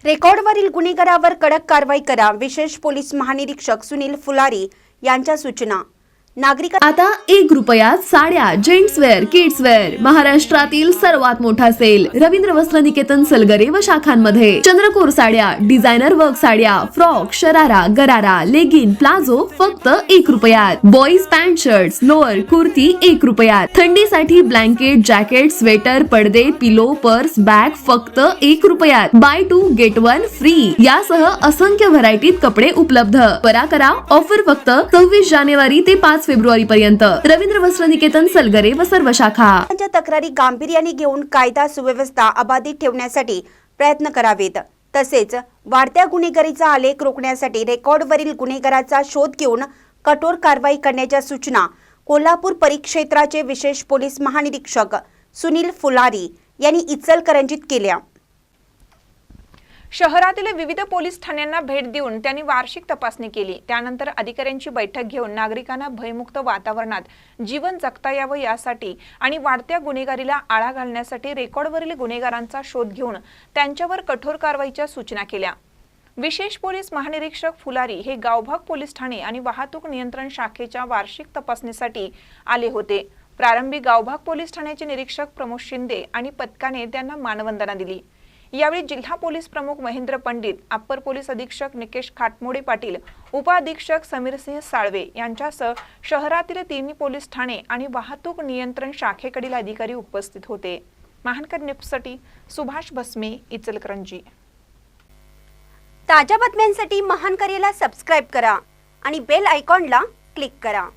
रेकॉर्डवरील गुन्हेगारावर कडक कारवाई करा. विशेष पोलीस महानिरीक्षक सुनील फुलारी यांच्या सूचना. आता 1 रुपयात साड्या, जेंट्सवेअर, किड्सवेअर, महाराष्ट्रातील सर्वात मोठा सेल रवींद्र वस्त्र निकेतन सलगरे व शाखांमध्ये. चंद्रकोर साड्या, डिझायनर वर्क साड्या, फ्रॉक, शरारा, गरारा, लेगिन, प्लाझो फक्त 1 रुपयात. Boys pant shirts, lower, kurti 1 रुपयात. थंडीसाठी ब्लँकेट, जॅकेट, स्वेटर, पडदे, पिलो, पर्स, बॅग फक्त 1 रुपयात. बाय 2 गेट 1 फ्री यासह असंख्य व्हरायटीत कपडे उपलब्ध. त्वरा करा, ऑफर फक्त 26 जानेवारी ते 5 फेब्रुवारी पर्यंत. रवींद्र वस्त्र निकेतन सलगरे व सर्व शाखा. तक्रारी गांभीर्याने घेऊन कायदा सुव्यवस्था अबाधित ठेवण्यासाठी प्रयत्न करावेत. तसेच वाढत्या गुन्हेगारीचा आलेख रोखण्यासाठी रेकॉर्डवरील गुन्हेगाराचा शोध घेऊन कठोर कारवाई करण्याच्या सूचना कोल्हापूर परिक्षेत्राचे विशेष पोलीस महानिरीक्षक सुनील फुलारी यांनी इचलकरंजीत केल्या. शहरातील विविध पोलीस ठाण्यांना भेट देऊन त्यांनी वार्षिक तपासणी केली. त्यानंतर अधिकाऱ्यांची बैठक घेऊन नागरिकांना भयमुक्त वातावरणात जीवन जगता यावं यासाठी आणि वाढत्या गुन्हेगारीला आळा घालण्यासाठी रेकॉर्डवरील गुन्हेगारांचा शोध घेऊन त्यांच्यावर कठोर कारवाईच्या सूचना केल्या. विशेष पोलीस महानिरीक्षक फुलारी हे गावभाग पोलीस ठाणे आणि वाहतूक नियंत्रण शाखेच्या वार्षिक तपासणीसाठी आले होते. प्रारंभी गावभाग पोलीस ठाण्याचे निरीक्षक प्रमोद शिंदे आणि पथकाने त्यांना मानवंदना दिली. यावेळी जिल्हा पोलीस प्रमुख महेंद्र पंडित, अप्पर पोलीस अधीक्षक निकेश खाटमोडे पाटील, उपअधीक्षक समीरसिंह साळवे यांच्यासह शहरातील तिन्ही पोलीस ठाणे आणि वाहतूक नियंत्रण शाखेकडील अधिकारी उपस्थित होते. महानकर न्यूजसाठी सुभाष भस्मे, इचलकरंजी. ताज्या बातम्यांसाठी महानकरेला सबस्क्राइब करा आणि बेल आयकॉनला क्लिक करा.